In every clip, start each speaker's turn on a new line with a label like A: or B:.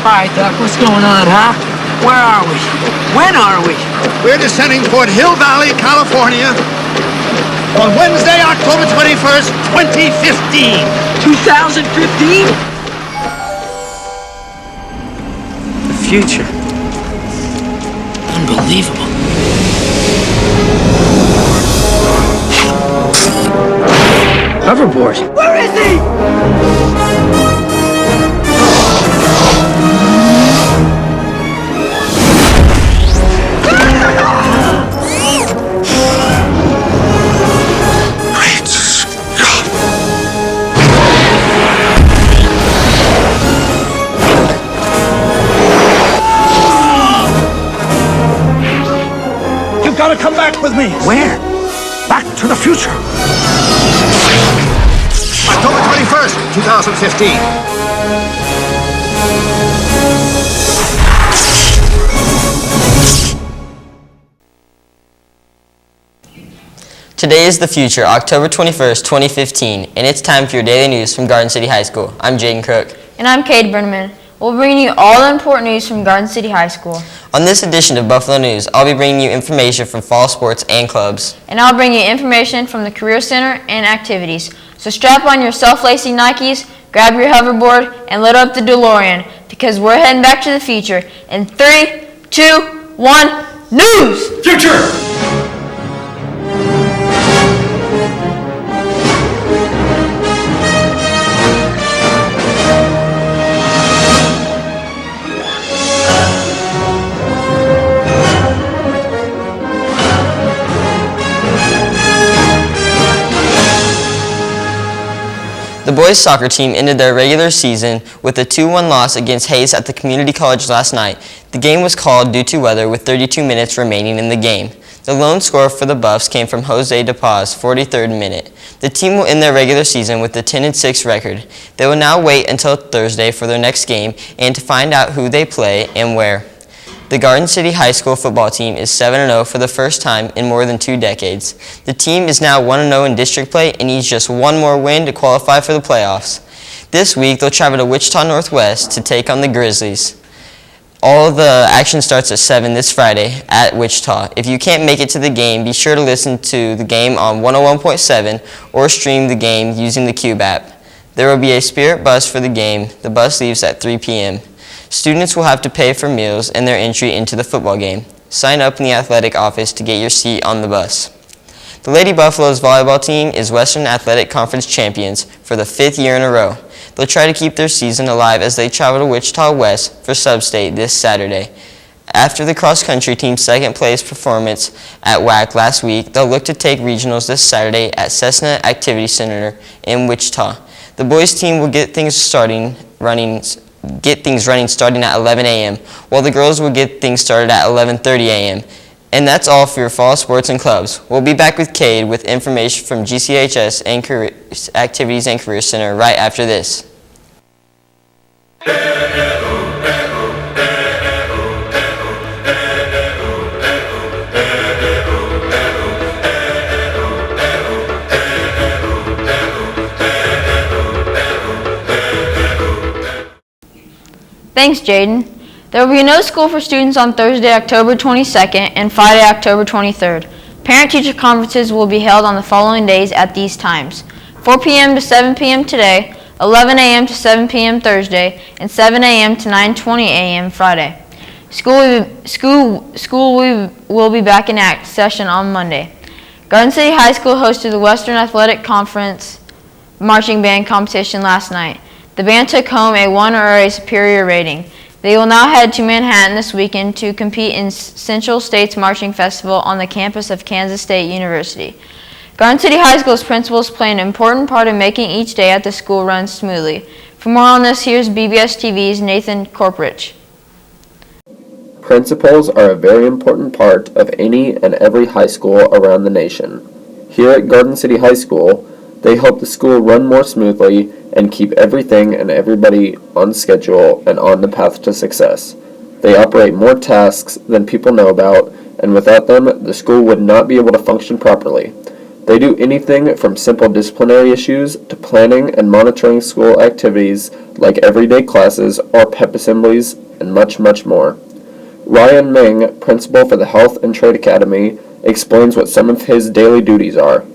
A: Hi, Doc. What's going on, huh? Where are we? When are we?
B: We're descending toward Hill Valley, California on Wednesday, October 21st, 2015.
A: 2015? The future. Unbelievable. Hoverboard. Where is he?
B: You've got to come back with me.
A: Where? Back to the future.
B: October 21st, 2015.
C: Today is the future, October 21st, 2015, and it's time for your daily news from Garden City High School. I'm Jaden Crook.
D: And I'm Cade Brenneman. We'll bring you all the important news from Garden City High School.
C: On this edition of Buffalo News, I'll be bringing you information from fall sports and clubs.
D: And I'll bring you information from the Career Center and activities. So strap on your self-lacing Nikes, grab your hoverboard, and load up the DeLorean, because we're heading back to the future. In 3, 2, 1, news!
B: Future!
C: The boys soccer team ended their regular season with a 2-1 loss against Hayes at the community college last night. The game was called due to weather with 32 minutes remaining in the game. The lone score for the Buffs came from Jose DePaz, 43rd minute. The team will end their regular season with a 10-6 record. They will now wait until Thursday for their next game and to find out who they play and where. The Garden City High School football team is 7-0 for the first time in more than 2 decades. The team is now 1-0 in district play and needs just one more win to qualify for the playoffs. This week, they'll travel to Wichita Northwest to take on the Grizzlies. All of the action starts at 7 this Friday at Wichita. If you can't make it to the game, be sure to listen to the game on 101.7 or stream the game using the Cube app. There will be a Spirit bus for the game. The bus leaves at 3 p.m. Students will have to pay for meals and their entry into the football game. Sign up in the athletic office to get your seat on the bus. The Lady Buffaloes volleyball team is Western Athletic Conference champions for the 5th year in a row. They'll try to keep their season alive as they travel to Wichita West for sub-state this Saturday. After the cross-country team's second-place performance at WAC last week, they'll look to take regionals this Saturday at Cessna Activity Center in Wichita. The boys team will get things running starting at 11 a.m., while the girls will get things started at 11:30 a.m. And that's all for your fall sports and clubs. We'll be back with Cade with information from GCHS and Activities and Career Center right after this.
D: Thanks, Jaden. There will be no school for students on Thursday, October 22nd and Friday, October 23rd. Parent-teacher conferences will be held on the following days at these times: 4 p.m. to 7 p.m. today, 11 a.m. to 7 p.m. Thursday, and 7 a.m. to 9:20 a.m. Friday. School will be back in session on Monday. Garden City High School hosted the Western Athletic Conference marching band competition last night. The band took home a 1 or a superior rating. They will now head to Manhattan this weekend to compete in Central States Marching Festival on the campus of Kansas State University. Garden City High School's principals play an important part in making each day at the school run smoothly. For more on this, here's BBS TV's Nathan Korprich.
E: Principals are a very important part of any and every high school around the nation. Here at Garden City High School, they help the school run more smoothly and keep everything and everybody on schedule and on the path to success. They operate more tasks than people know about, and without them, the school would not be able to function properly. They do anything from simple disciplinary issues to planning and monitoring school activities like everyday classes or pep assemblies and much, much more. Ryan Ming, principal for the Health and Trade Academy, explains what some of his daily duties are.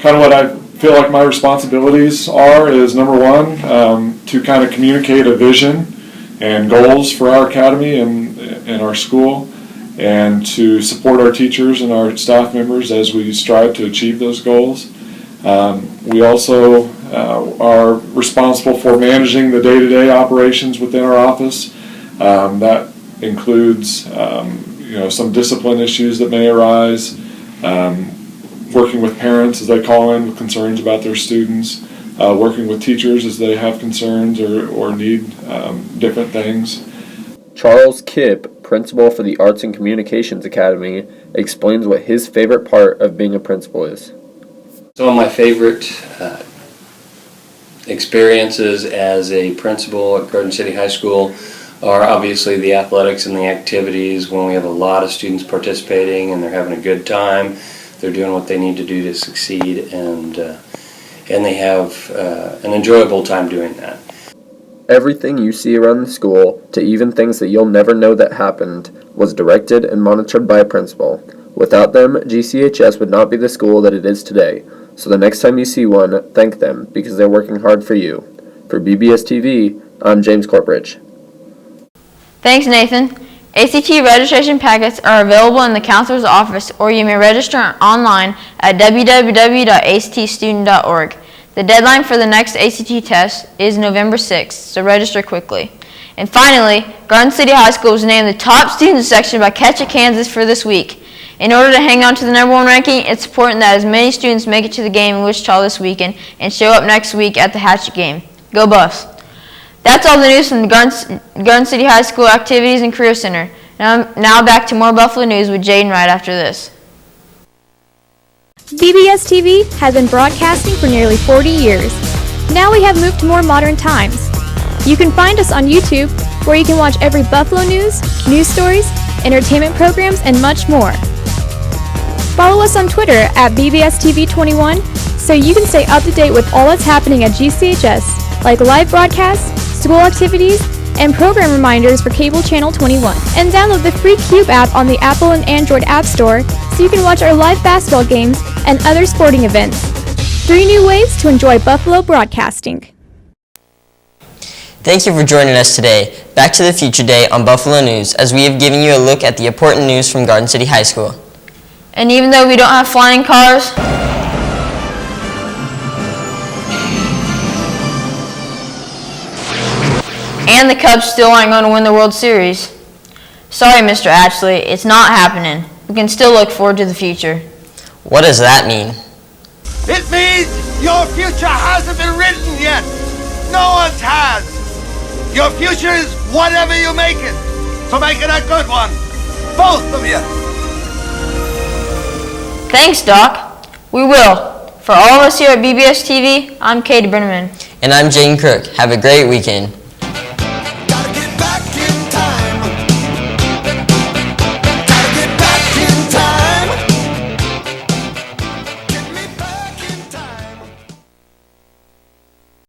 F: Kind of what I feel like my responsibilities are is, number one, to kind of communicate a vision and goals for our academy and our school, and to support our teachers and our staff members as we strive to achieve those goals. We also are responsible for managing the day-to-day operations within our office. That includes some discipline issues that may arise, working with parents as they call in with concerns about their students, working with teachers as they have concerns or need different things.
E: Charles Kipp, principal for the Arts and Communications Academy, explains what his favorite part of being a principal is.
G: Some of my favorite experiences as a principal at Garden City High School are obviously the athletics and the activities when we have a lot of students participating and they're having a good time. They're doing what they need to do to succeed, and they have an enjoyable time doing that.
E: Everything you see around the school, to even things that you'll never know that happened, was directed and monitored by a principal. Without them, GCHS would not be the school that it is today. So the next time you see one, thank them, because they're working hard for you. For BBS TV, I'm James Corpridge.
D: Thanks, Nathan. ACT registration packets are available in the counselor's office, or you may register online at www.actstudent.org. The deadline for the next ACT test is November 6th, so register quickly. And finally, Garden City High School was named the top student section by Catch It Kansas for this week. In order to hang on to the number one ranking, it's important that as many students make it to the game in Wichita this weekend and show up next week at the Hatchet game. Go Buffs! That's all the news from the Garden City High School Activities and Career Center. Now back to more Buffalo news with Jaden right after this.
H: BBS TV has been broadcasting for nearly 40 years. Now we have moved to more modern times. You can find us on YouTube, where you can watch every Buffalo news stories, entertainment programs, and much more. Follow us on Twitter at BBSTV21 so you can stay up to date with all that's happening at GCHS, like live broadcasts, school activities, and program reminders for Cable Channel 21. And download the free Cube app on the Apple and Android App Store so you can watch our live basketball games and other sporting events. 3 new ways to enjoy Buffalo broadcasting.
C: Thank you for joining us today. Back to the Future Day on Buffalo News, as we have given you a look at the important news from Garden City High School.
D: And even though we don't have flying cars, and the Cubs still aren't going to win the World Series, sorry, Mr. Ashley, it's not happening. We can still look forward to the future.
C: What does that mean?
B: It means your future hasn't been written yet. No one's has. Your future is whatever you make it. So make it a good one. Both of you.
D: Thanks, Doc. We will. For all of us here at BBS TV, I'm Katie Brenneman.
C: And I'm Jane Crook. Have a great weekend.